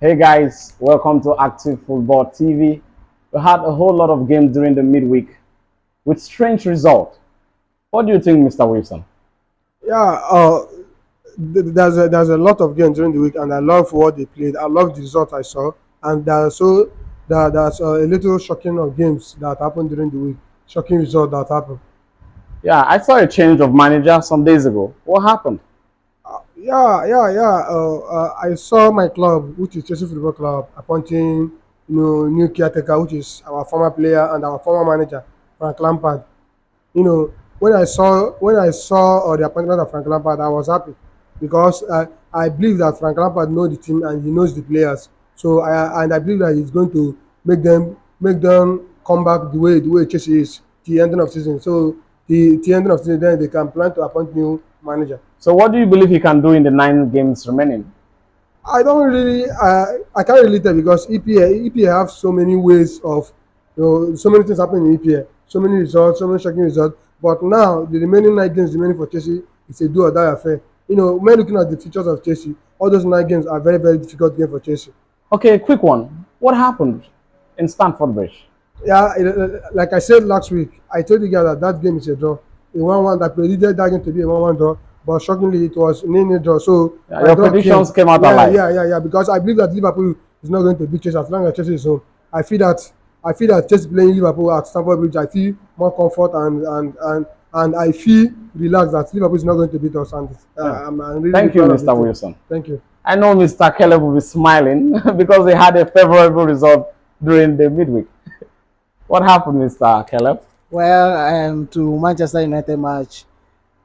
Hey guys, welcome to Active Football TV. We had a whole lot of games during the midweek with strange results. What do you think, Mr. Wilson? Yeah, there's a lot of games during the week, and I love what they played. I love the result I saw, and there's a little shocking of games that happened during the week. Shocking result that happened. Yeah, I saw a change of manager some days ago. What happened? I saw my club, which is Chelsea Football Club, appointing new caretaker, which is our former player and our former manager, Frank Lampard. When I saw the appointment of Frank Lampard, I was happy because I believe that Frank Lampard knows the team and he knows the players. So I believe that he's going to make them come back the way Chelsea is the ending of season. So the ending of season, then they can plan to appoint new manager. So, what do you believe he can do in the 9 games remaining? I don't really I can't really tell because EPA have so many ways of so many things happening in EPA, so many results, so many shocking results. But now the remaining 9 games remaining for Chelsea is a do or die affair. When looking at the features of Chelsea, all those 9 games are very, very difficult games for Chelsea. Okay, quick one. What happened in Stamford Bridge? Yeah, like I said last week, I told you guys that game is a draw. A 1-1 that predicted that game to be a 1-1 draw, but shockingly it was 0-0 draw. So Yeah, my your draw predictions came. came out Yeah, alive. yeah, yeah, yeah. Because I believe that Liverpool is not going to beat Chelsea as long as Chelsea is home. I feel that Chelsea playing Liverpool at Stamford Bridge, I feel more comfort and I feel relaxed that Liverpool is not going to beat us. And Yeah. I'm really, really Thank you, proud of the Mr. team. Wilson. Thank you. I know Mr. Caleb will be smiling because they had a favorable result during the midweek. What happened, Mr. Caleb? Well, to Manchester United match,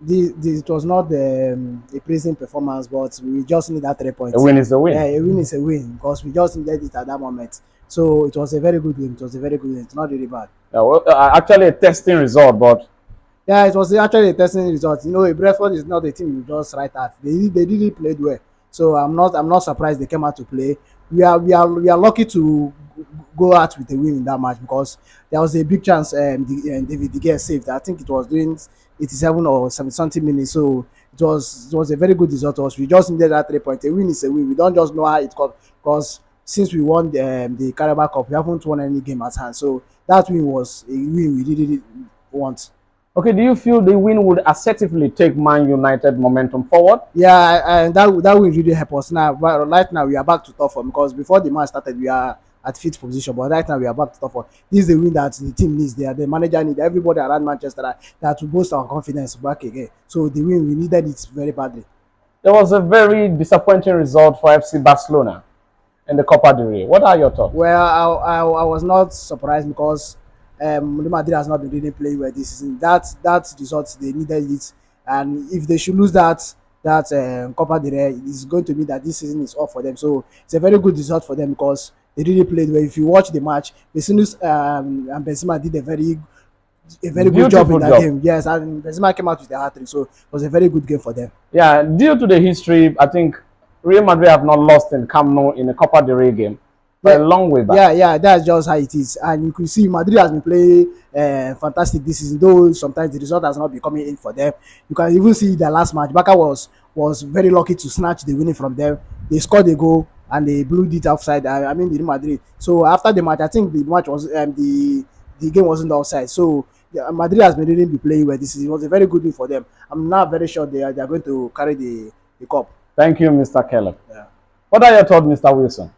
this it was not a pleasing performance, but we just need that 3 points. A win is a win. Yeah, a win is a win because we just needed it at that moment. So it was a very good game. It was a very good game. It's not really bad. Yeah, well, actually, a testing result, but Yeah, it was actually a testing result. Brentford is not a team you just write at. They really played well. So I'm not surprised they came out to play. We are lucky to go out with a win in that match because there was a big chance David De Gea saved. I think it was during 87 or 70 something minutes. So it was a very good result to us. We just needed that 3 points. A win is a win. We don't just know how it got because since we won the Carabao Cup, we haven't won any game at hand. So that win was a win we really want. okay, do you feel the win would assertively take Man United momentum forward? Yeah, and that will really help us now. But right now we are back to top form because before the match started we are at fifth position, but right now we are back to top form. This is the win that the team needs. The manager needs everybody around Manchester that will boost our confidence back again. So the win we needed it very badly. There was a very disappointing result for FC Barcelona in the Copa del Rey. What are your thoughts? Well, I was not surprised because Real Madrid has not been really playing well this season. That result they needed it, and if they should lose that Copa del Rey, it's going to mean that this season is off for them. So it's a very good result for them because they really played well. If you watch the match, Vinicius and Benzema did a very good job in that game. Yes, and Benzema came out with a hat-trick, so it was a very good game for them. Yeah, due to the history, I think Real Madrid have not lost in Camp Nou in a Copa del Rey game for a long way back. Yeah, that's just how it is. And you could see Madrid has been playing fantastic this season, though sometimes the result has not been coming in for them. You can even see the last match. Barca was very lucky to snatch the winning from them. They scored a goal and they blew it outside. I mean, the Real Madrid. So after the match, I think the match was the game wasn't outside. So yeah, Madrid has been really been playing well this season. It was a very good win for them. I'm not very sure they are going to carry the cup. Thank you, Mr. Caleb. Yeah. What are your thoughts, Mr. Wilson?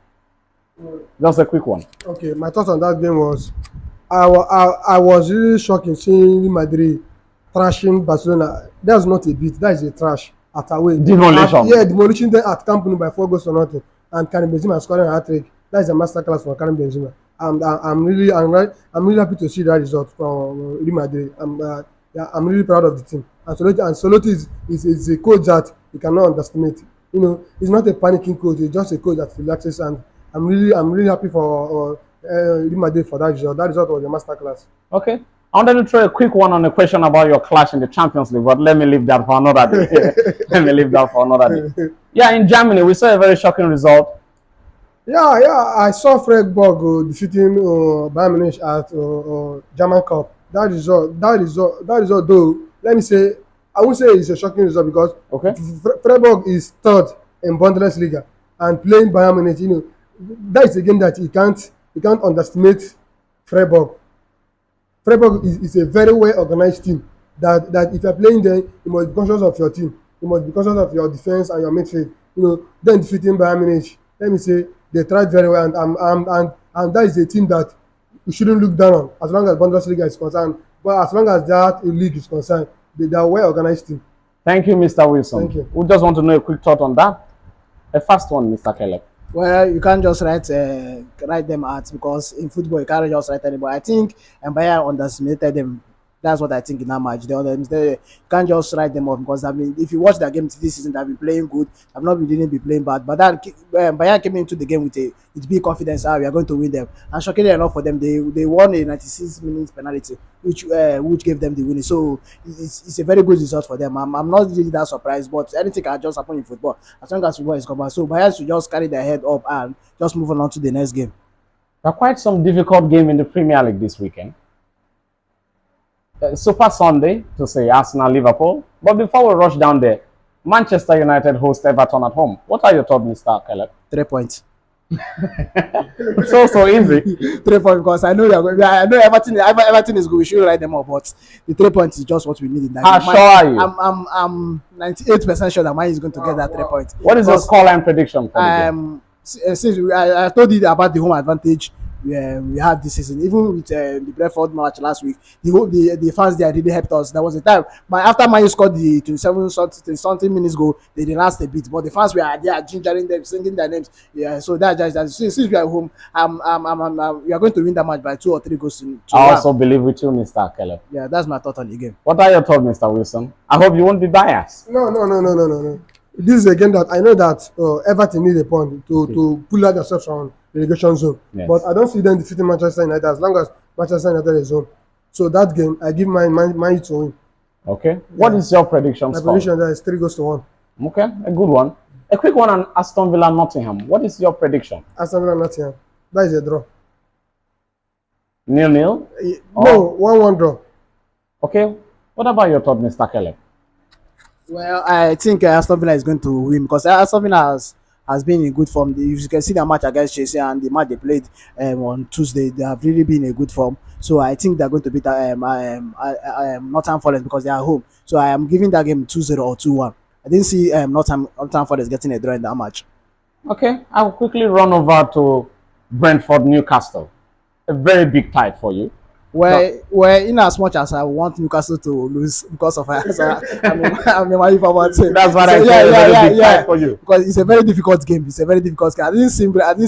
Just a quick one. Okay, my thoughts on that game was I was really shocked in seeing Real Madrid trashing Barcelona. That's not a beat. That is a trash at away. Demolition. Yeah, demolishing them at Camp Nou by 4 goals to nothing. And Karim Benzema scoring a hat-trick. That is a masterclass for Karim Benzema. I'm really happy to see that result from Real Madrid. I'm really proud of the team. And Ancelotti is a coach that you cannot underestimate. He's not a panicking coach. He's just a coach that relaxes. And I'm really happy for Real Madrid for that result. That result was a masterclass. Okay. I wanted to throw a quick one on a question about your clash in the Champions League, but let me leave that for another day. Let me leave that for another day. Yeah, in Germany, we saw a very shocking result. Yeah. I saw Freiburg defeating Bayern Munich at German Cup. That result, though, let me say, I would say it's a shocking result because Okay. Freiburg is third in Bundesliga and playing Bayern Munich. that is a game that you can't underestimate Freiburg. Freiburg is a very well organized team that if you're playing them, you must be conscious of your team. You must be conscious of your defense and your midfield. You know, then defeating Bayern Munich, let me say they tried very well, and that is a team that you shouldn't look down on as long as Bundesliga is concerned. But as long as that league is concerned, they are a well organized team. Thank you, Mr. Wilson. Thank you. We just want to know a quick thought on that. A fast one, Mr. Caleb. Well, you can't just write them out because in football you can't just write anybody. I think Bayern underestimated them. That's what I think in that match. You can't just write them off because I mean, if you watch their game this season, they've been playing good. I've not been didn't be playing bad. But then Bayern came into the game with big confidence. We are going to win them. And shockingly enough for them, they won a 96 minutes penalty, which gave them the winning. So it's a very good result for them. I'm not really that surprised, but anything can just happen in football as long as football is covered. So Bayern should just carry their head up and just move on to the next game. There are quite some difficult game in the Premier League this weekend. Super Sunday to say Arsenal, Liverpool. But before we rush down there, Manchester United host Everton at home. What are your thoughts, Mr. Caleb? 3 points. It's also easy. 3 points because I know I know everything is good. We should write them up, but the 3 points is just what we need in that. How game. sure are you? I'm 98% sure that Mine is going to get that 3 points. What is your scoreline prediction for the game? Since I told you about the home advantage we had this season, even with the Brentford match last week, the fans there really helped us. There was a time, after Man U scored the 27 something minutes goal, they relaxed a bit, but the fans were there gingering them, singing their names. Yeah, so since we are home, we are going to win that match by 2 or 3 goals to I also believe with you, Mr. Caleb. Yeah, that's my thought on the game. What are your thoughts, Mr. Wilson? I hope you won't be biased. No. This is a game that I know that Everton need a point to pull out themselves from relegation zone. Yes. But I don't see them defeating Manchester United as long as Manchester United is home. So that game, I give my to win. Okay. What is your prediction My score? prediction there is 3 goals to 1. Okay, a good one. A quick one on Aston Villa Nottingham. What is your prediction? Aston Villa Nottingham. That is a draw. 0-0? No, 1-1 draw. Okay. What about your thought, Mr. Caleb? Well, I think Aston Villa is going to win because Aston Villa has been in good form. You can see the match against Chelsea and the match they played on Tuesday. They have really been in good form. So I think they're going to beat Nottingham Forest because they are home. So I am giving that game 2-0 or 2-1. I didn't see Nottingham Forest getting a draw in that match. Okay, I will quickly run over to Brentford Newcastle. A very big tie for you. Well, in as much as I want Newcastle to lose because of I'm a Man U fan. That's what I say. Very big tie for you. Because it's a very difficult game. It's a very difficult game. I didn't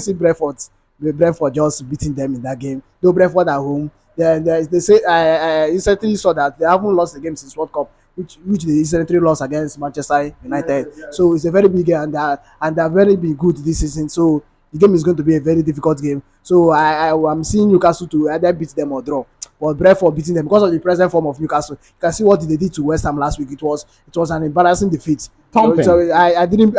see Brentford just beating them in that game. Though Brentford at home, they say I recently saw that they haven't lost a game since World Cup, which they recently lost against Manchester United. Yeah. So it's a very big game and they're very big good this season. So the game is going to be a very difficult game. So I'm seeing Newcastle to either beat them or draw. But Brentford beating them because of the present form of Newcastle. You can see what they did to West Ham last week. It was an embarrassing defeat. So I didn't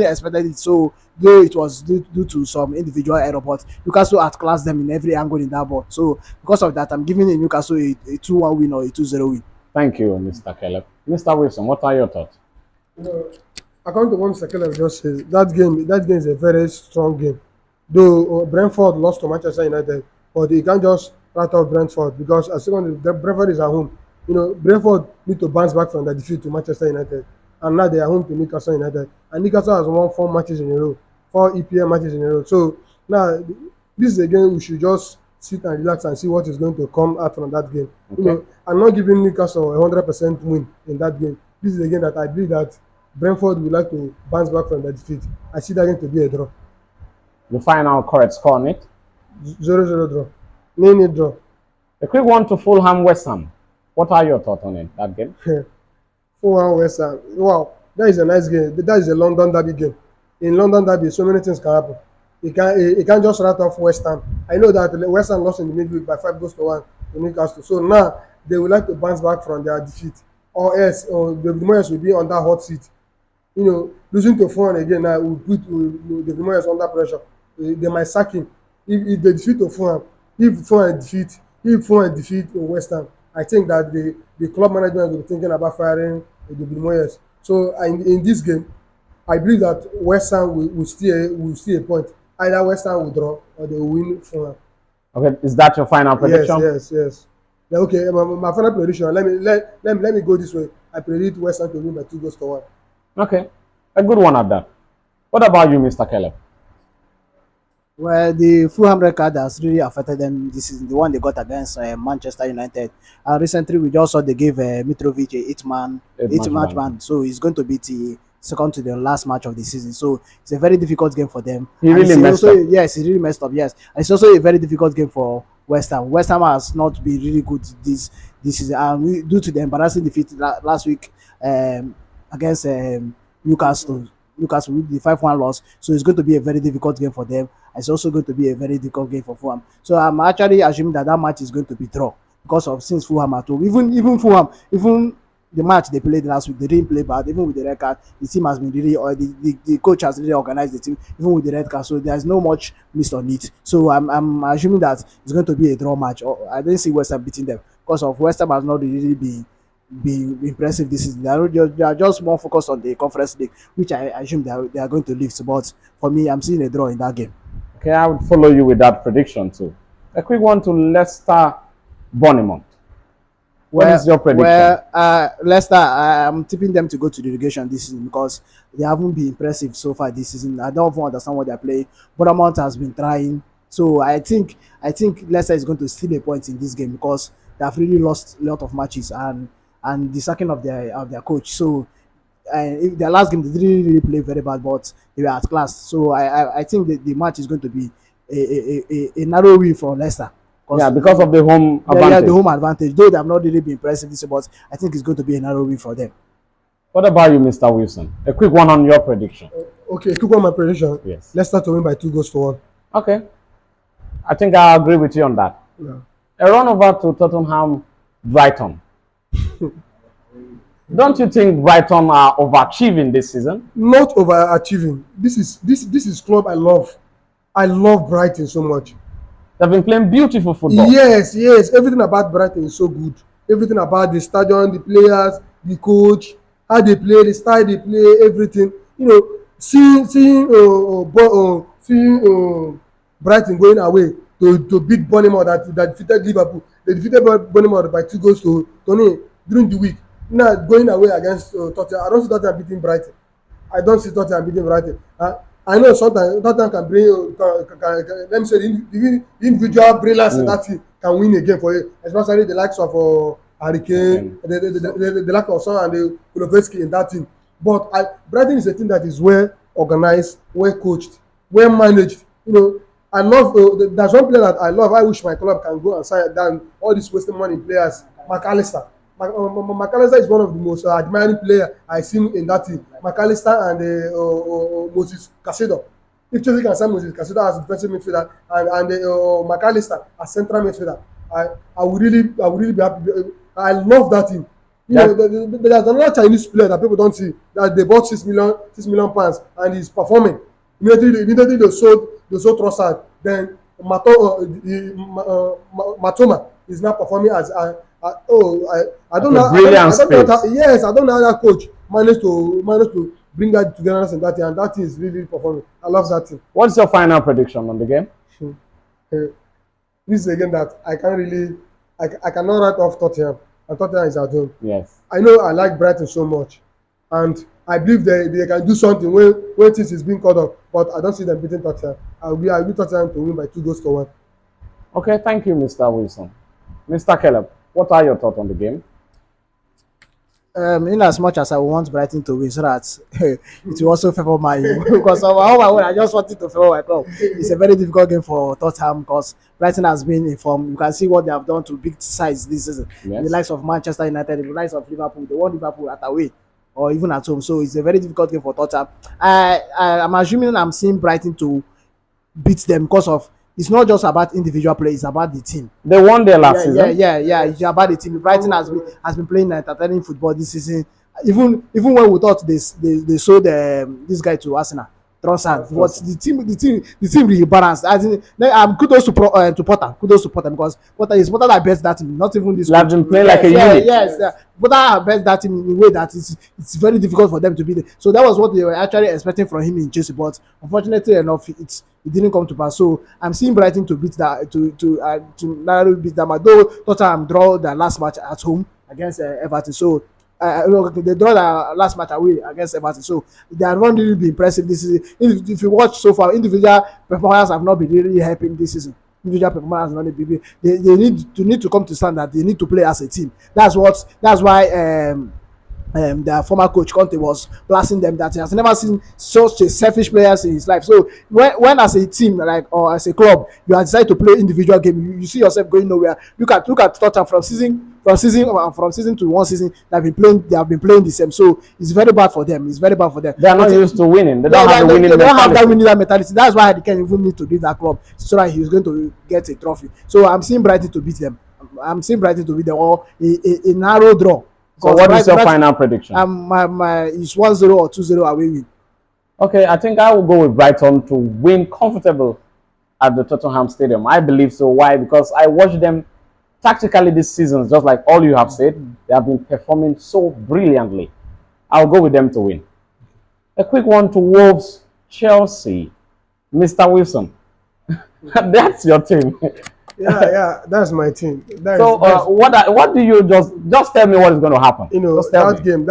expect it. So though it was due to some individual error, but Newcastle outclassed them in every angle in that ball. So because of that, I'm giving Newcastle a 2-1 win or a 2-0 win. Thank you, Mr. Caleb. Mr. Wilson, what are your thoughts? According to what Mr. Caleb just said, that game is a very strong game. Though Brentford lost to Manchester United, but you can't just write off Brentford because as soon as Brentford is at home, Brentford need to bounce back from the defeat to Manchester United, and now they are home to Newcastle United, and Newcastle has won 4 matches in a row, 4 EPL matches in a row. So now this is a game we should just sit and relax and see what is going to come out from that game. Okay. I'm not giving Newcastle a 100% win in that game. This is a game that I believe that Brentford would like to bounce back from the defeat. I see that game to be a draw. The final correct score on it? 0-0 draw. 0-0 draw. A quick one to Fulham West Ham. What are your thoughts on it, that game? Fulham West Ham. Wow, that is a nice game. That is a London derby game. In London derby, so many things can happen. You can't just write off West Ham. I know that West Ham lost in the midweek by 5 goals to 1 to Newcastle. So now they would like to bounce back from their defeat, or else the Moyes will be on that hot seat. Losing to Fulham again now will put the Moyes under pressure. They might sack him if they defeat to Fulham. If Fulham defeat West Ham, I think that the club management will be thinking about firing the Moyes. So in this game, I believe that West Ham will steal a point. either West Ham will draw or they will win Fulham. Okay, is that your final prediction? Yes. Yeah, okay, my final prediction. Let me go this way. I predict West Ham to win by 2-1. Okay, a good one at that. What about you, Mr. Caleb? Well, the Fulham record has really affected them this season, the one they got against Manchester United. Recently, we just saw they gave Mitrovic a eight match ban, so he's going to be the second to the last match of the season. So it's a very difficult game for them. He And really it's messed also, up. yes, he really messed up. Yes, and it's also a very difficult game for West Ham. West Ham has not been really good this season, and due to the embarrassing defeat last week against Newcastle. Newcastle with the 5-1 loss, so it's going to be a very difficult game for them. It's also going to be a very difficult game for Fulham. So I'm actually assuming that match is going to be draw because of since Fulham at home. Even Fulham, even the match they played last week, they didn't play bad. Even with the red card, the team has been really, or the coach has really organized the team. Even with the red card, so there's no much missed on it. So I'm assuming that it's going to be a draw match. I didn't see West Ham beating them because of West Ham has not really been impressive this season. They are just more focused on the Conference League, which I assume they are going to lift. But for me, I'm seeing a draw in that game. Okay, I would follow you with that prediction too. A quick one to Leicester Bournemouth. What is your prediction? Well, Leicester, I'm tipping them to go to the relegation this season because they haven't been impressive so far this season. I don't even understand what they're playing. Bournemouth has been trying, so I think Leicester is going to steal a point in this game because they have really lost a lot of matches and the sacking of their coach. So their last game they didn't really play very bad, but they were at class. So I think the match is going to be a narrow win for Leicester. Yeah, because of the home advantage. Yeah, the home advantage. Though they have not really been impressive this year, but I think it's going to be a narrow win for them. What about you, Mr. Wilson? A quick one on your prediction. Okay, quick one, my prediction. Yes. Leicester to win by 2-1. Okay. I think I agree with you on that. Yeah. A run over to Tottenham Brighton. Don't you think Brighton are overachieving this season? Not overachieving. This is club I love. I love Brighton so much. They've been playing beautiful football. Yes. Everything about Brighton is so good. Everything about the stadium, the players, the coach, how they play, the style they play, everything. You know, seeing Brighton going away to beat Bournemouth that defeated Liverpool. They defeated Bournemouth by 2-0 during the week. Now going away against Tottenham. I don't see Tottenham beating Brighton. I don't see Tottenham beating Brighton. I know sometimes Tottenham can bring, let me say, the individual brilliance in that team can win a game for you, especially the likes of Harry Kane, the lack of Son and the Kulusevski in that team. But Brighton is a team that is well organized, well coached, well managed. You know, I love. There's one player that I love. I wish my club can go and sign down all these wasting money players. McAllister. McAllister is one of the most admiring players I've seen in that team. McAllister and Moses Caicedo. If Chelsea can sign Moses Caicedo as defensive midfielder and McAllister as central midfielder, I would really be happy. I love that team. You know, there's another Chinese player that people don't see that they bought £6 million and he's performing. Immediately they sold Trossard. Then Matoma is now performing as I don't know. Brilliant space. I don't know how that coach managed to bring that together in that team, and that team is really performing. I love that team. What's your final prediction on the game? This is a game that I can't really, I cannot write off Tottenham, and Tottenham is at home. Yes. I know I like Brighton so much, and I believe they can do something when things is being called up, but I don't see them beating Tottenham. I will Tottenham to win by 2-1. Okay, thank you, Mr. Wilson. Mr. Caleb, what are your thoughts on the game? In as much as I want Brighton to win, so that it will also favor my because of how I just wanted to favor my club. It's a very difficult game for Tottenham because Brighton has been in form. You can see what they have done to big sides this season. Yes. The likes of Manchester United, the likes of Liverpool. They won Liverpool at away or even at home. So it's a very difficult game for Tottenham. I'm assuming I'm seeing Brighton to beat them because of it's not just about individual play, it's about the team. They won their last season. Yeah. It's about the team. Brighton has been playing entertaining football this season. Even when we thought they sold this guy to Arsenal, Trossard. But the team really balanced. As in, kudos to Potter. Kudos to Potter because Potter that best that team. Not even this. They've been playing like a unit. Yes, Potter best that team in a way that it's very difficult for them to beat. So that was what they were actually expecting from him in Chelsea. But unfortunately enough, it didn't come to pass. So I'm seeing Brighton to beat that to narrowly beat them. Although Tottenham draw their last match at home against Everton. So they draw the last match away against Everton, so they have not really been impressive this season. If you watch so far, individual performance have not been really helping this season. Individual performance has not been. They need to come to standard. They need to play as a team. That's why their former coach Conte was blasting them that he has never seen such a selfish players in his life. So when as a team or as a club you have decided to play individual game, you see yourself going nowhere. Look at Tottenham from season to one season they have been playing the same. So it's very bad for them. They are not used to winning. They don't have that winning mentality. That's why Harry Kane even need to leave that club so that he's going to get a trophy. So I'm seeing Brighton to beat them. Or a narrow draw. So what is your final prediction? My is 1-0 or 2-0 away win. Okay, I think I will go with Brighton to win comfortable at the Tottenham Stadium. I believe so. Why? Because I watched them tactically this season, just like all you have said. They have been performing so brilliantly. I'll go with them to win. A quick one to Wolves, Chelsea. Mr. Wilson. That's your team. Yeah, that's my team. What do you just tell me what is going to happen? You know, that game,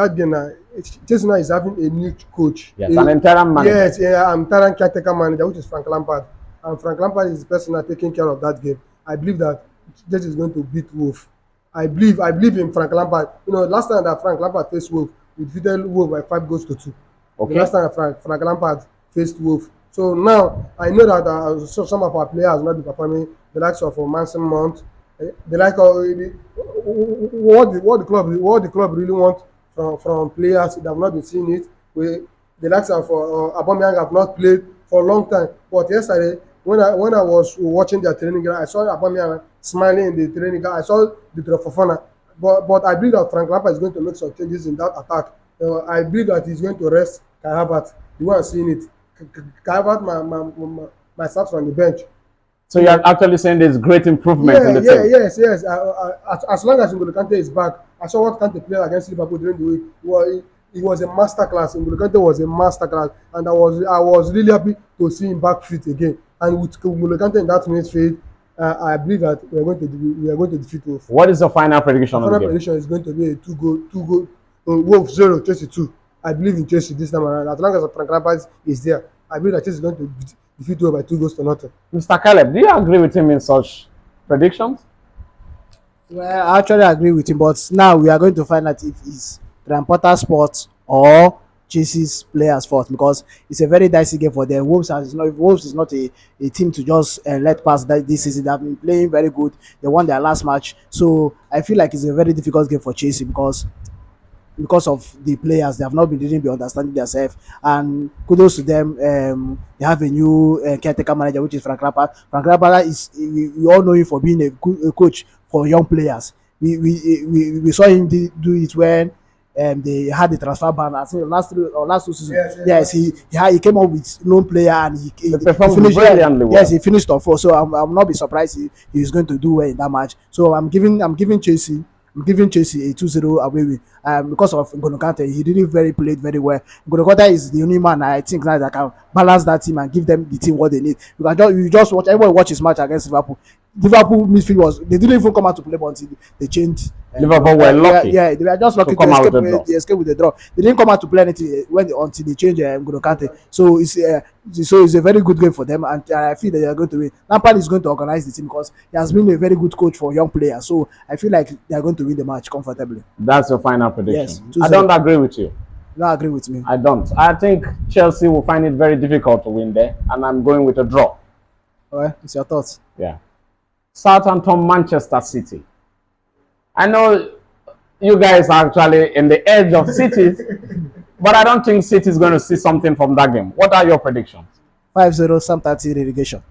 Chelsea now is having a new coach. Yes, an interim manager. Yes, I'm interim caretaker manager, which is Frank Lampard. And Frank Lampard is the person that taking care of that game. I believe that Chelsea is going to beat Wolves. I believe in Frank Lampard. You know, last time that Frank Lampard faced Wolves, we defeated Wolves by 5-2. Okay. The last time Frank Lampard faced Wolves. So now I know that some of our players will not be performing. The likes of Mason Mount, the like what the club really want from players that have not been seeing it. The likes of Aubameyang have not played for a long time. But yesterday, when I was watching their training ground, I saw Aubameyang smiling in the training ground. I saw the Fofana. But I believe that Frank Lampard is going to make some changes in that attack. I believe that he's going to rest Kai Havertz. The one seeing it. Kai Havertz might start from the bench. So you're actually saying there's great improvement in the team? Yes. As long as N'Golo Kante is back, I saw what Kante played against Liverpool during the week. It was a masterclass. N'Golo Kante was a masterclass, and I was really happy to see him back fit again. And with N'Golo Kante in that midfield, I believe that we are going to defeat Wolves. What is your final prediction? Final prediction is going to be a two goal Wolves 0, Chelsea 2. I believe in Chelsea this time around. As long as Frank Lampard is there, I believe that Chelsea is going to defeat Wolves by 2-0. Mr. Caleb, do you agree with him in such predictions? Well, I actually agree with him, but now we are going to find out if it's Graham Potter's fault or Chelsea's players' fault, because it's a very dicey game for them. Wolves is not a team to just let pass this season. They have been playing very good. They won their last match, so I feel like it's a very difficult game for Chelsea because of the players. They have not been understanding themselves, and kudos to them. They have a new caretaker manager, which is Frank Lampard. Frank Lampard we all know him for being a coach for young players. We saw him do it when they had the transfer ban. I think last 2 seasons. Yes, he came up with lone player and he finished brilliantly well. Yes, he finished top 4. So I'm not be surprised he's going to do well in that match. So I'm giving Chelsea a 2-0 away win. Because of N'Golo Kante, he really played very well. N'Golo Kante is the only man I think that can balance that team and give them the team what they need. You just watch. Everybody watch his match against Liverpool. Liverpool midfield they didn't even come out to play until they changed. Liverpool were lucky. Yeah, they were just lucky to escape with the draw. They didn't come out to play anything until they changed N'Golo Kante. So it's a very good game for them, and I feel that they are going to win. Lampard is going to organize the team because he has been a very good coach for young players. So I feel like they are going to win the match comfortably. That's your final prediction. Yes, I don't agree with you. You don't agree with me? I don't. I think Chelsea will find it very difficult to win there, and I'm going with a draw. All right, it's your thoughts. Yeah. Southampton, Manchester City. I know you guys are actually in the edge of cities, but I don't think City is going to see something from that game. What are your predictions? 5-0, some 30 relegation.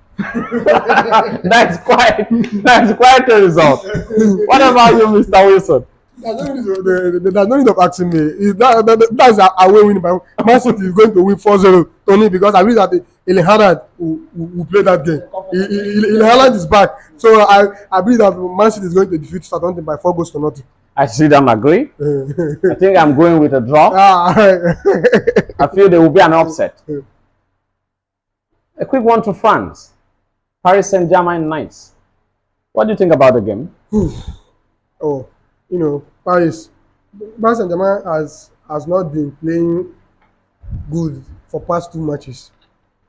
That's quite a result. What about you, Mr. Wilson? There's no need of asking me. That's away winning by Man City is going to win 4-0 Tony, because I believe that Erling Haaland will play that game. Erling Haaland is back. So I believe that Man City is going to defeat Southampton by 4-0. I see them agree. I think I'm going with a draw. I feel there will be an upset. A quick one to France. Paris Saint-Germain Knights. What do you think about the game? Oh, Paris Saint-Germain has not been playing good for past 2 matches.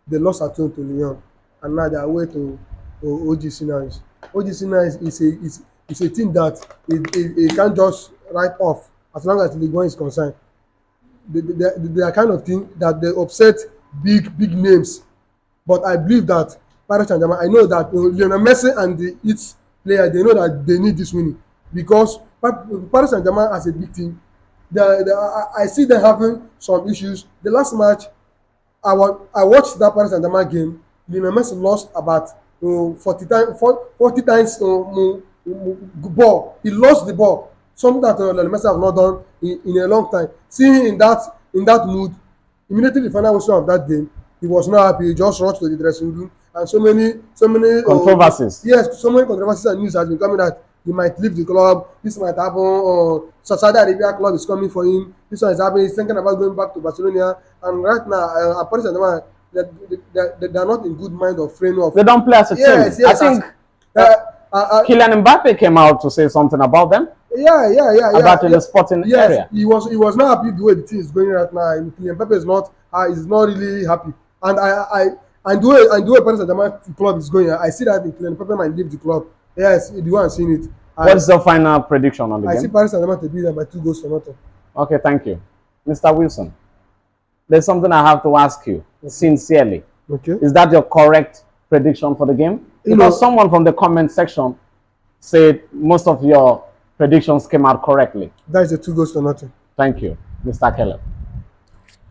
They lost at home to Lyon, and now they are away to OGC Nice. OGC Nice is a team that it can't just write off as long as Ligue 1 is concerned. They are kind of team that they upset big names, but I believe that Paris Saint-Germain, I know that Lionel Messi and its players, they know that they need this winning, because Paris Saint-Germain as a big team, I see them having some issues. The last match, I watched that Paris Saint-Germain game. Lionel Messi lost about 40 times ball. He lost the ball, something that Lionel Messi have not done in a long time. Seeing him in that mood, immediately the final whistle of that game, he was not happy. He just rushed to the dressing room, and so many Controversies. yes, so many controversies and news has been coming that he might leave the club. This might happen. Saudi Arabia club is coming for him. This one is happening. He's thinking about going back to Barcelona. And right now, Paris Saint-Germain, they are not in good mind or frame of. They don't play as a team. Yes, I think Kylian Mbappe came out to say something about them. Yeah. About in the sporting area. He was not happy the way the team is going right now. Kylian Mbappe is not really happy. And the way Paris Saint-Germain club is going, I see that Kylian Mbappe might leave the club. Yes, the one seeing it. What's the final prediction on the game? I see Paris Saint-Germain to beat them by 2-0. Okay, thank you. Mr. Wilson, there's something I have to ask you sincerely. Okay. Is that your correct prediction for the game? Because someone from the comment section said most of your predictions came out correctly. That is a 2-0. Thank you, Mr. Keller.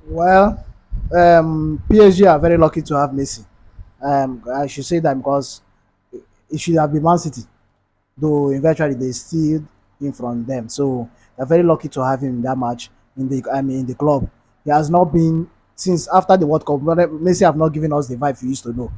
Well, PSG are very lucky to have Messi. I should say that because it should have been Man City, though eventually they still in from them. So they're very lucky to have him in that match in the club. He has not been since after the World Cup. Messi have not given us the vibe we used to know.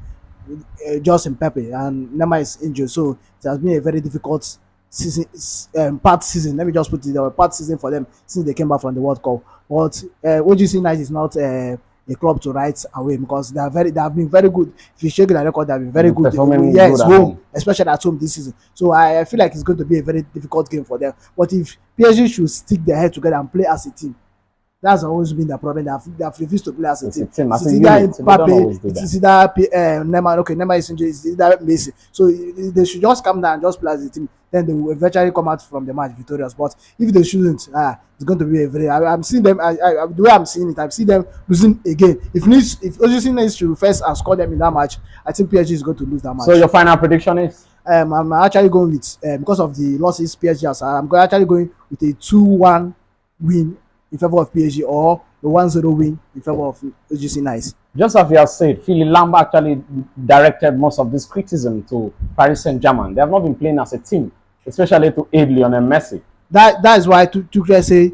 Just in Pepe and Neymar is injured, so it has been a very difficult season, part season. Let me just put it there, part season for them since they came back from the World Cup. But OGC Nice is not a club to write away because they have been very good. If you check their record, they have been very good. Yes, home, especially at home this season. So I feel like it's going to be a very difficult game for them. But if PSG should stick their head together and play as a team, that's always been the problem. They have refused to play as a team. It's either Mbappe, it's either Neymar. Okay, Neymar is injured. It's either Messi. So they should just come down and just play as a team. Then they will eventually come out from the match victorious. But if they shouldn't, it's going to be a very. I'm seeing them. The way I'm seeing it, I see them losing again. If OGC needs to first and score them in that match, I think PSG is going to lose that match. So your final prediction is? I'm actually going with because of the losses PSG has. I'm actually going with a 2-1 win in favor of PSG or a 1-0 win in favor of OGC Nice. Just as you have said, Philippe Lambert actually directed most of this criticism to Paris Saint-Germain. They have not been playing as a team, especially to aid Lionel Messi. That is why Tuchel say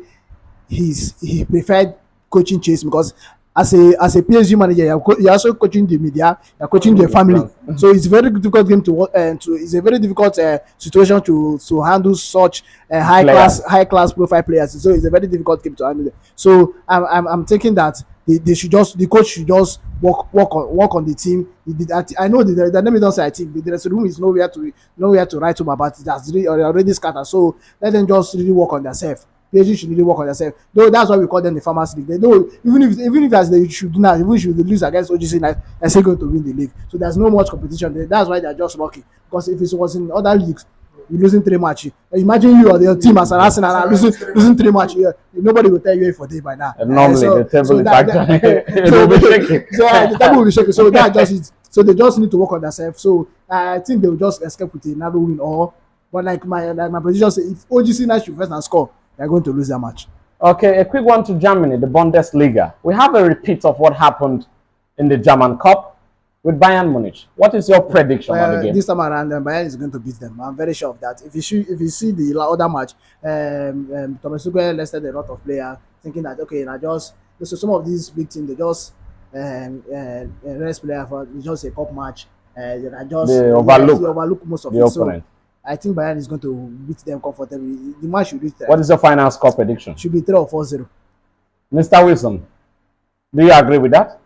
he preferred coaching Chase because as a PSG manager, you're also coaching the media, you're coaching the family. So it's a very difficult game it's a very difficult situation to handle such high class profile players. So it's a very difficult game to handle. So I'm thinking that the coach should just work on the team. I know the name don't say I think the dressing room is nowhere to write home about it. That's already scattered. So let them just really work on themselves. PSG should really work on themselves. Though that's why we call them the Farmers League. They know even if as they should now, even if they lose against OGC Nice, they're still going to win the league. So there's no much competition. That's why they're just lucky. Because if it was in other leagues, you're losing 3 matches. Imagine you or your team as an Arsenal are losing 3 matches. Yeah, nobody will tell you for day by now. Normally the table is actually the table will be shaking. So that's just it. So they just need to work on themselves. So I think they will just escape with another win. But like my prediction say, if OGC Nice should first and score, they're going to lose that match. Okay, a quick one to Germany, the Bundesliga. We have a repeat of what happened in the German Cup. with Bayern Munich. What is your prediction on the game? This time around, Bayern is going to beat them. I'm very sure of that. If you see the other match, Thomas Tuchel listed a lot of players thinking that okay, now just so some of these big teams they just rest player for just a cup match. They are just They they overlook overlook most of the it. So opponent. I think Bayern is going to beat them comfortably. The match should be What is your final score prediction? should be 3 or 4-0. Mr. Wilson, do you agree with that?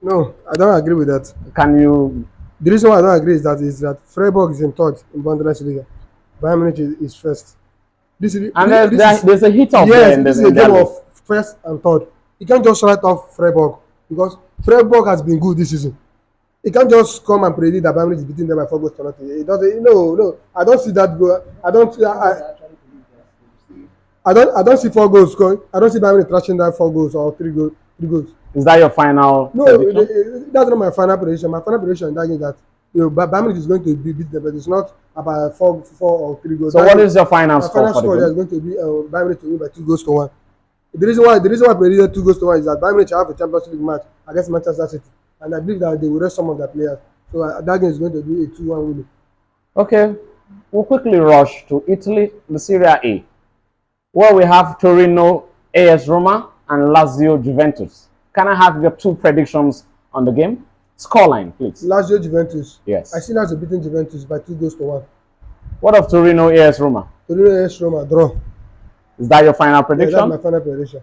No, I don't agree with that. Can you? The reason why I don't agree is that Freiburg is in third in Bundesliga. Bayern Munich is first. This is And this is, there's a hit up there yes, in this is the a in their game league. of first and third. You can't just write off Freiburg because Freiburg has been good this season. You can't just come and predict that Bayern Munich is beating them by 4 goals to nothing. It doesn't. No. I don't see that go. I don't see 4 goals going. I don't see Bayern Munich trashing that 4 goals or 3 goals. 3 goals. Is that your final No, prediction? that's not my final prediction. My final prediction in that game is that Bayern Munich is going to beat them, but it's not about 4 or 3 goals. So what is your final my score final for score the is game? going to be Bayern Munich to win by 2 goals to 1. The reason why I predicted 2 goals to 1 is that Bayern Munich have a Champions League match against Manchester City, and I believe that they will rest some of their players. So that game is going to be a 2-1 winning. Okay, we'll quickly rush to Italy, the Serie A, where we have Torino, AS Roma, and Lazio Juventus. Can I have your 2 predictions on the game? Scoreline, please. Lazio Juventus. Yes. I see Lazio beating Juventus by 2 goals to 1. What of Torino, AS Roma? Torino AS Roma draw. Is that your final Yeah, prediction? that's my final prediction.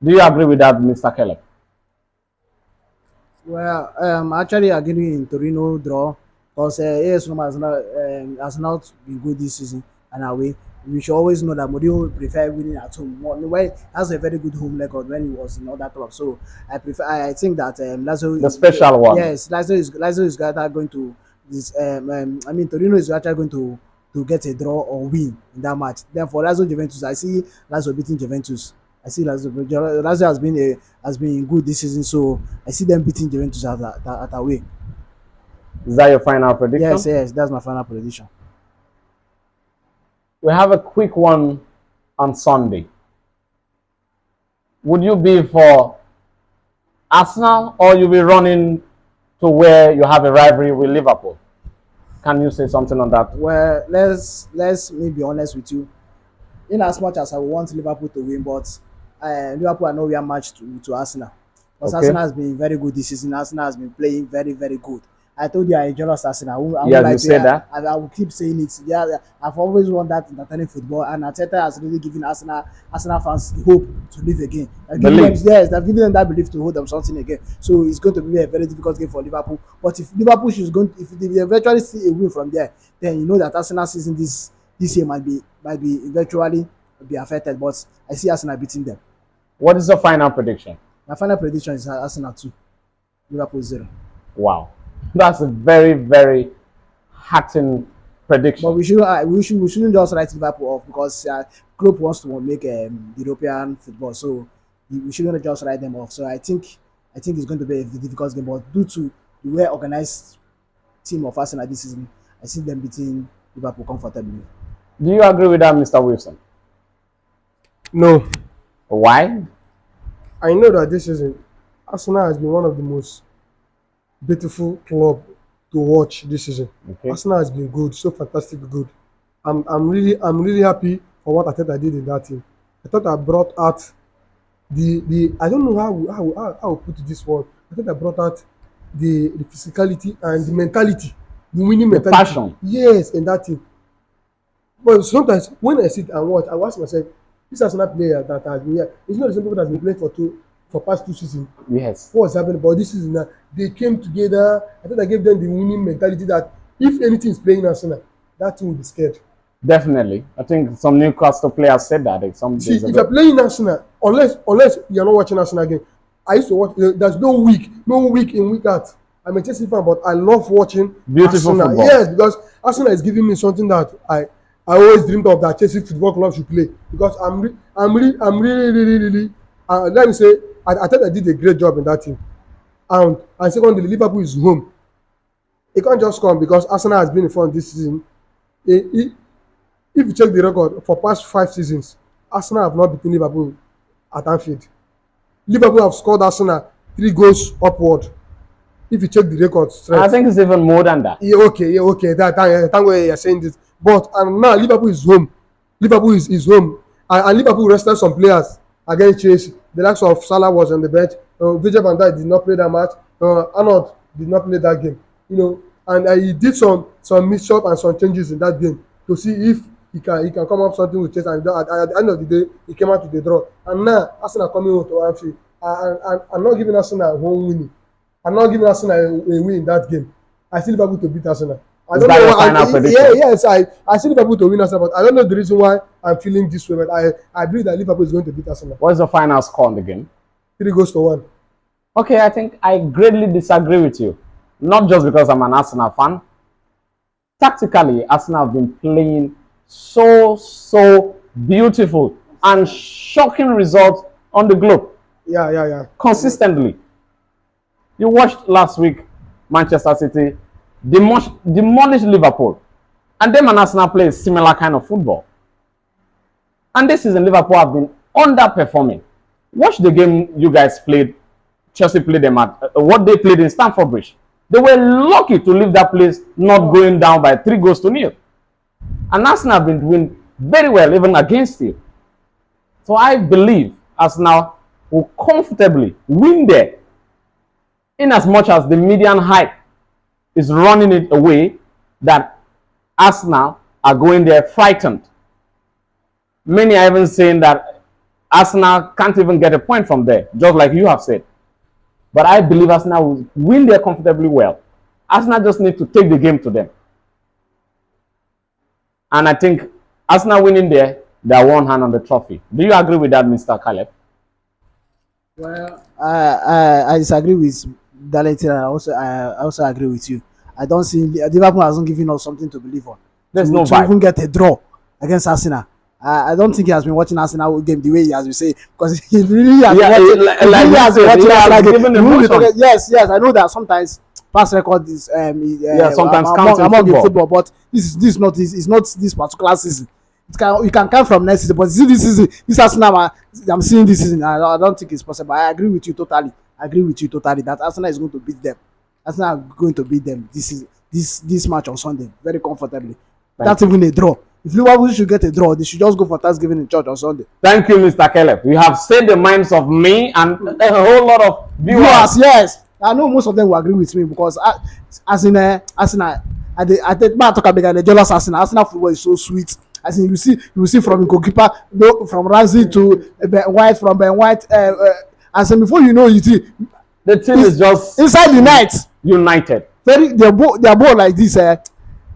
Do you agree with that, Mr. Caleb? Well, actually, I agree in Torino draw because AS Roma has not been good this season and away. We should always know that Mourinho prefer winning at home. Well, he has a very good home record when he was in other clubs. So I think that Lazio, The special one. Yes, Lazio is going to this. I mean, Torino is actually going to get a draw or win in that match. Then for Lazio Juventus, I see Lazio beating Juventus. I see Lazio has been good this season, so I see them beating Juventus at away. Is that your final prediction? Yes, that's my final prediction. We have a quick one on Sunday. Would you be for Arsenal or you be running to where you have a rivalry with Liverpool? Can you say something on that? Well, let's me be honest with you. In as much as I want Liverpool to win, but Liverpool are nowhere match to Arsenal. Because Okay. Arsenal has been very good this season. Arsenal has been playing very, very good. I told you I enjoy Arsenal. I Yeah, would you to- said that. I will keep saying it. Yeah, I've always won that entertaining football, and Arteta has really given Arsenal fans hope to live again. Belief. They've given them that belief to hold them something again. So it's going to be a very difficult game for Liverpool. But if Liverpool if they eventually see a win from there, then you know that Arsenal season this year might be eventually be affected. But I see Arsenal beating them. What is your final prediction? My final prediction is Arsenal 2, Liverpool 0. Wow. That's a very, very heartening prediction. But we shouldn't just write Liverpool off because Klopp wants to make European football, so we shouldn't just write them off. So I think it's going to be a difficult game, but due to the well organized team of Arsenal this season, I see them beating Liverpool comfortably. Do you agree with that, Mr. Wilson? No, Why? I know that this season Arsenal has been one of the most beautiful club to watch this season. Okay. Arsenal has been good, so fantastic good. I'm really happy for what Arteta did in that team. I thought I brought out the I don't know how to put this word. I thought I brought out the physicality and the mentality, the winning The mentality. passion. Yes, in that team. But sometimes when I sit and watch, I ask myself, this Arsenal player that has been here, it's not the same people that have been playing for past 2 seasons. Yes. What's happening? But this season, they came together. I thought I gave them the winning mentality that if anything is playing Arsenal, that team will be scared. Definitely. I think some Newcastle players said that some See, days if ago. you're playing Arsenal, unless you're not watching Arsenal again, I used to watch. There's no week in, week out. I'm a Chelsea fan, but I love watching Beautiful Arsenal. football. Yes, because Arsenal is giving me something that I always dreamed of that Chelsea Football Club should play. Because I'm really. Let me say, I thought I did a great job in that team. And secondly, Liverpool is home. It can't just come because Arsenal has been in front this season. If you check the record for past 5 seasons, Arsenal have not beaten Liverpool at Anfield. Liverpool have scored Arsenal 3 goals upward. If you check the record strength. I think it's even more than that. Yeah, okay. Thank God you're saying this. But and now Liverpool is home. Liverpool is home, and Liverpool rested some players against Chelsea. The likes of Salah was on the bench. Virgil van Dijk did not play that match. Arnold did not play that game. You know, and he did some mix-up and some changes in that game to see if he can come up something with Chelsea. And at the end of the day, he came out with the draw. And now Arsenal coming home to Anfield. I'm not giving Arsenal home winning. I'm not giving Arsenal a win in that game. I see Liverpool to beat Arsenal. I don't know why. Yes, I see Liverpool to win Arsenal, but I don't know the reason why I'm feeling this way. But I believe that Liverpool is going to beat Arsenal. What's the final score in the game? 3-1. Okay, I think I greatly disagree with you. Not just because I'm an Arsenal fan. Tactically, Arsenal have been playing so beautiful and shocking results on the globe. Yeah. Consistently. You watched last week Manchester City demolish Liverpool. And them and Arsenal play a similar kind of football. And this season, Liverpool have been underperforming. Watch the game you guys played. Chelsea played them at what they played in Stamford Bridge. They were lucky to leave that place not going down by 3-0. And Arsenal have been doing very well even against you. So I believe Arsenal will comfortably win there. In as much as the median hype is running it away that Arsenal are going there frightened. Many are even saying that Arsenal can't even get a point from there, just like you have said. But I believe Arsenal will win there comfortably well. Arsenal just need to take the game to them. And I think Arsenal winning there, they are one hand on the trophy. Do you agree with that, Mr. Caleb? Well, I disagree with Darlington. I also agree with you. I don't see Liverpool hasn't given us something to believe on. There's to, no to vibe. even get a draw against Arsenal. I don't think he has been watching Arsenal game the way he has been saying, because he really has been watching Arsenal game. Yes, I know that sometimes past record is sometimes among the football, but this is not this particular season. You can come from next season, but see this season, this Arsenal I'm seeing this season. I don't think it's possible. I agree with you totally. That Arsenal is going to beat them. Arsenal are going to beat them this match on Sunday very comfortably. That's even a draw. If Liverpool should get a draw, they should just go for Thanksgiving in church on Sunday. Thank you, Mr. Caleb. You have said the minds of me and a whole lot of viewers. Yes. I know most of them will agree with me because Arsenal, I think talk about the jealous Arsenal. Arsenal football is so sweet. As in, you see from the goalkeeper, from Ramsey to Ben White, from Ben White, and before you know it, the team is just inside the night united. They're both like this.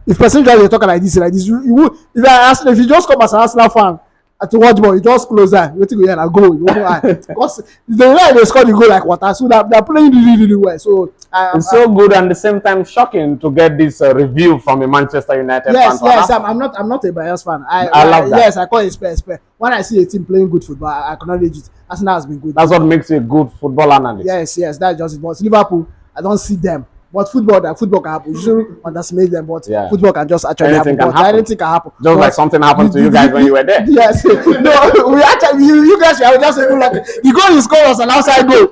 If person just talking like this, if you just come as an Arsenal fan to watch ball, you just close that. You go here and go. Because the way they score the goal like water, so they're playing really well. So it's so good and at the same time shocking to get this review from a Manchester United fan. Yes, I'm not a biased fan. I love that. Yes, I call it spare. When I see a team playing good football, I acknowledge it. Arsenal has been good. That's what makes you a good football analyst. Yes, that's just it. But Liverpool, I don't see them. But football can happen. You shouldn't underestimate them, but football can just actually anything happen. Anything can happen. Just like something happened to you guys when you were there. Yes. No, we actually, you guys were just saying like the goal you scored was an outside goal.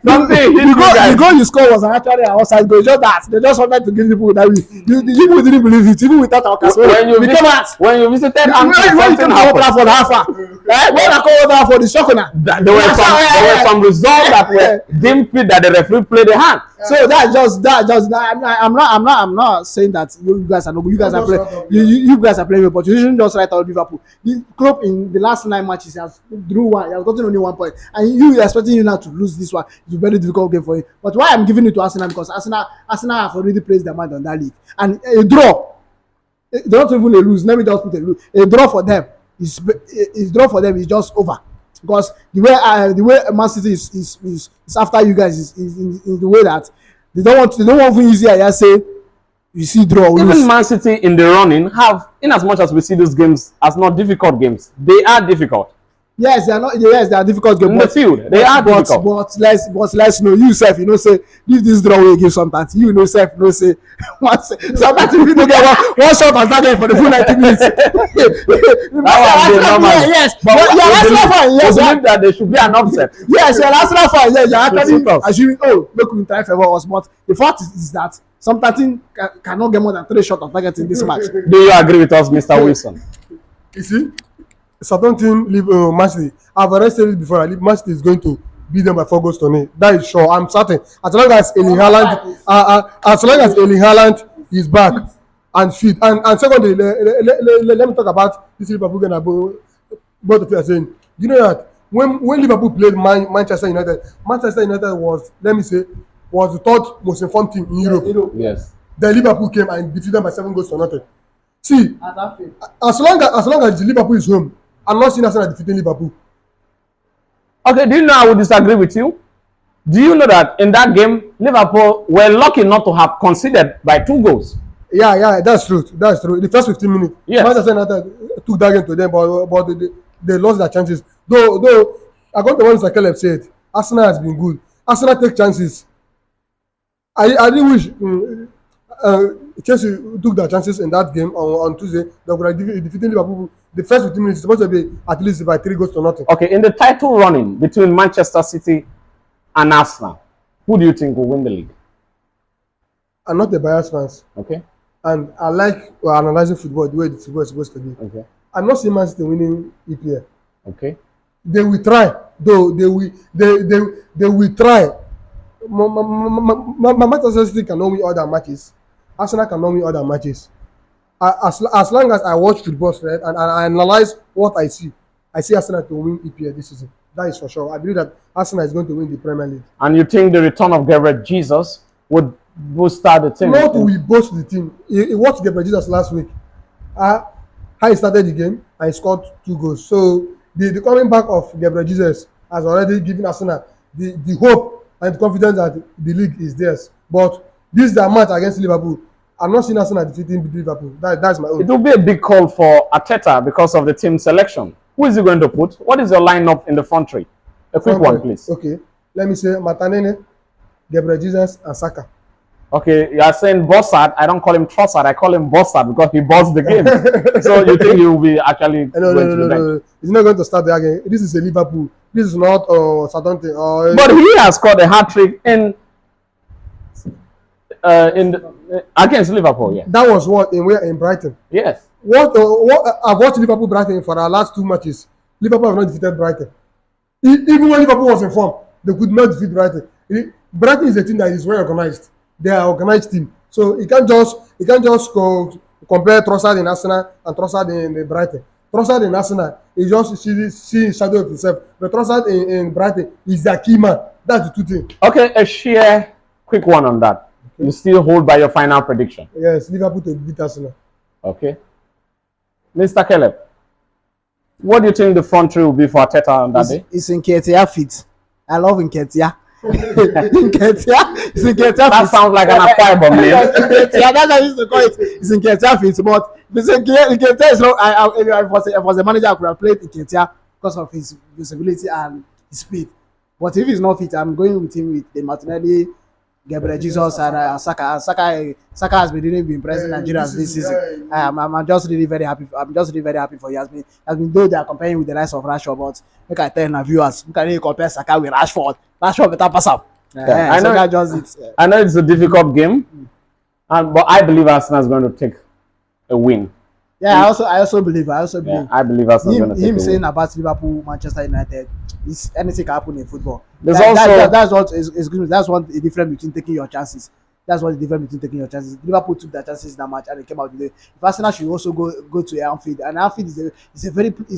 The goal you scored was actually an outside goal. Just that they just wanted to give people that people didn't believe it, even without our when you visited Anfield, something happened. When I called out for the shock, there were some results that were deemed fit that the referee played the hand. So that's just I'm not saying that you guys are no good. You guys are playing. You guys are playing, but you shouldn't just write out Liverpool. The club in the last 9 matches has drew one. He has gotten only 1 point, and you expecting you now to lose this one. It's a very difficult game for you. But why I'm giving it to Arsenal, because Arsenal have already placed their mind on that league, and a draw. They don't even lose. Let me just put a lose. A draw for them is just over. Because the way Man City is after you guys is in the way that they don't want to easy. I say you see draw. Even Man City in the running have, in as much as we see those games as not difficult games, they are difficult. Yes, they are not. Yes, they are difficult games. In the field, they are difficult. But let's know you self. You know, say if this draw will give sometimes. You know, self. You know, say once sometimes if you don't get one shot on target for the full 90 minutes. Yes, but you're Arsenal fan. Yes, we believe that there should be an upset. Yes, you're Arsenal fan. Yes, you're actually assuming. Oh, look, we try favor us, but the fact is that sometimes cannot get more than 3 shots on target in this match. Do you agree with us, Mr. Wilson? You see, Southampton leave Man City. I've already said it before. Man City is going to beat them by 4 goals to nil. That is sure. I'm certain. As long as Erling Haaland is back and fit. And secondly, let me talk about this Liverpool game. Both of you are saying, you know that when Liverpool played Manchester United was, let me say, was the 3rd most informed team in Europe. Yes. Then Liverpool came and defeated them by 7 goals to nothing. See, as long as Liverpool is home, I'm not seeing Arsenal defeating Liverpool. Okay, do you know I would disagree with you? Do you know that in that game, Liverpool were lucky not to have conceded by 2 goals? Yeah, that's true. That's true. The first 15 minutes, yes. Manchester United took that game to them, but they lost their chances. Though I got the one Mr. Caleb said, Arsenal has been good. Arsenal take chances. I really wish Chelsea took their chances in that game on Tuesday. They would have defeated Liverpool. The first 15 minutes is supposed to be at least by 3 goals to nothing. Okay, in the title running between Manchester City and Arsenal, who do you think will win the league? I'm not a biased fan. Okay. And I like analyzing football the way the football is supposed to be. Okay. I'm not seeing Man City winning EPL. Okay. They will try, though. They will try. Manchester City cannot win all their matches. Arsenal cannot win all their matches. As long as I watch football, right, and I analyze what I see Arsenal to win EPL this season. That is for sure. I believe that Arsenal is going to win the Premier League. And you think the return of Gabriel Jesus would start the team? Not we boost the team. He watched Gabriel Jesus last week. How he started the game and he scored 2 goals. So the coming back of Gabriel Jesus has already given Arsenal the hope and the confidence that the league is theirs. But this is their match against Liverpool. I'm not seeing Arsenal defeating Liverpool. That's my own. It will be a big call for Arteta because of the team selection. Who is he going to put? What is your lineup in the front three? A quick one, please. Okay. Let me say Martinelli, Gabriel Jesus, and Saka. Okay, you are saying Bossard. I don't call him Trossard. I call him Bossard because he bossed the game. So you think he will be actually going to the bench? No. He's not going to start the game. This is a Liverpool. This is not Southampton. But he has scored a hat-trick against Liverpool. Yeah. That was what in Brighton. Yes. What I've watched Liverpool Brighton for our last 2 matches. Liverpool have not defeated Brighton. Even when Liverpool was in form, they could not defeat Brighton. Brighton is a team that is well organized. They are an organized team, so you can't just compare Trossard in Arsenal and Trossard in Brighton. Trossard in Arsenal is just see shadow of himself, but Trossard in Brighton is their key man. That's the 2 things. Okay, a sheer quick one on that. Okay. You still hold by your final prediction? Yes, Liverpool to beat Arsenal. Okay. Mr. Caleb, what do you think the front three will be for Arteta on that day? It's Nketiah fit. I love Nketiah. Nketiah. That sounds like an acquirable name. Yeah, that's how I used to call it. It's Nketiah fit, but Nketiah is not. If I was a manager, I could have played Nketiah because of his visibility and his speed. But if he's not fit, I'm going with him with the Martinelli, Gabriel Jesus, and Saka. Saka has been really impressing Nigerians this season. I'm just really very happy. I'm just really very happy for you. Has been though they are comparing with the likes of Rashford, but look at ten viewers. You can really compare Saka with Rashford. Rashford better pass up. I know. I know it's a difficult game, but I believe Arsenal is going to take a win. Yeah, I also believe. Yeah, I believe Arsenal is going to take a win. Him saying about Liverpool, Manchester United, is anything can happen in football. That's what is good. That's what the difference between taking your chances. That's what the difference between taking your chances. Liverpool took their chances in that match and they came out with it. If Arsenal should also go to Anfield, and Anfield is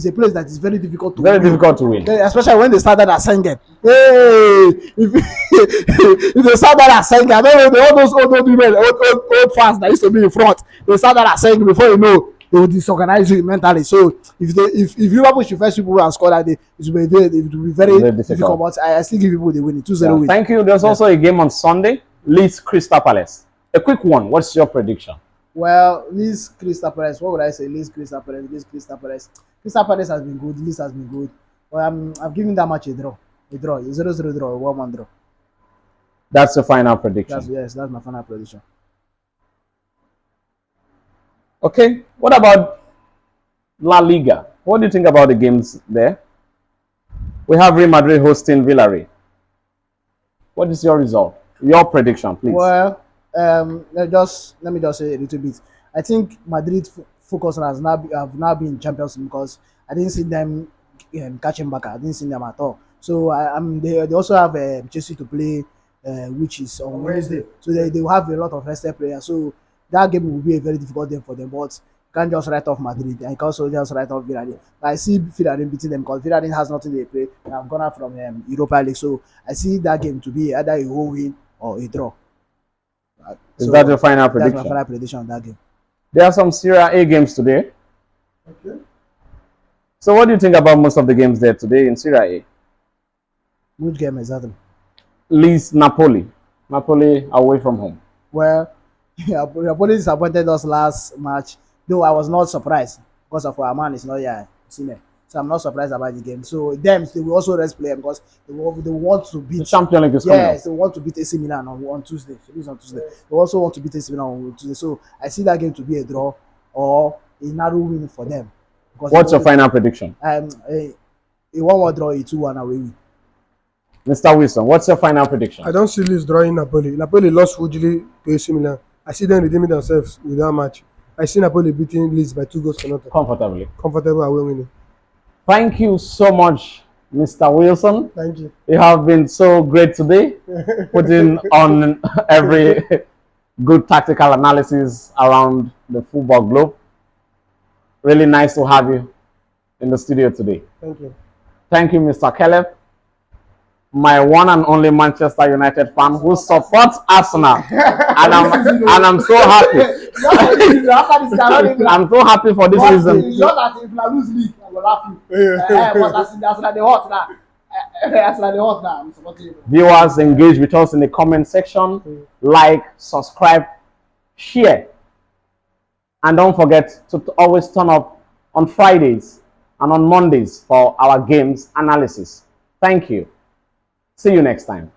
a place that is very difficult to win. Difficult to win. Especially when they started at Sengen. Hey, if they started at Sengen, I don't know all those old fans that used to be in front. They started at Sengen before you know. They will disorganize you mentally. So if Liverpool should first people and score that day, it will be very difficult. But I still give people the win, 2-0 win. Thank you. There's also a game on Sunday, Leeds Crystal Palace. A quick one. What's your prediction? Well, Leeds Crystal Palace. What would I say? Leeds Crystal Palace. Crystal Palace has been good. Leeds has been good. Well, I'm giving that match a draw. A draw. A 0-0 draw. 1-1 draw. That's the final prediction. That's my final prediction. Okay, what about La Liga? What do you think about the games there? We have Real Madrid hosting Villarreal. What is your result? Your prediction, please. Well, let me just say a little bit. I think Madrid focus have now been champions because I didn't see them catching back. I didn't see them at all. So they also have Chelsea to play, which is on Wednesday. So they will have a lot of rested players. So that game will be a very difficult game for them. But you can't just write off Madrid. And you can also just write off Villarreal. I see Villarreal beating them because Villarreal has nothing they play. They have gone out from Europa League. So I see that game to be either a whole win or a draw. Is that your final prediction? That's my final prediction on that game. There are some Serie A games today. Okay. So what do you think about most of the games there today in Serie A? Which game exactly? Leeds Napoli. Napoli away from home. Well, Napoli disappointed us last match, though I was not surprised because of our man is not here, Sine. So I'm not surprised about the game. So them, they will also rest player because they want to beat The Champions League is coming. Yes, they want to beat AC Milan on Tuesday. It is on Tuesday. They also want to beat AC Milan on Tuesday. So I see that game to be a draw or a narrow win for them. What's your final prediction? A 1-1 draw, a 2-1 away win. Mr. Wilson, what's your final prediction? I don't see Leeds drawing Napoli. Napoli lost hugely to AC Milan. I see them redeeming themselves with that match. I see Napoli beating Leeds by 2 goals to nothing. Comfortably. Comfortable away winning. Thank you so much, Mr. Wilson. Thank you. You have been so great today, putting on every good tactical analysis around the football globe. Really nice to have you in the studio today. Thank you. Thank you, Mr. Caleb, my one and only Manchester United fan who supports Arsenal, and I'm so happy. I'm so happy for this reason. It's not that if I lose league, I will laugh you. But that's like the hot now. That's like the hot now. I'm supporting you. Viewers, engage with us in the comment section. Like, subscribe, share. And don't forget to always turn up on Fridays and on Mondays for our games analysis. Thank you. See you next time.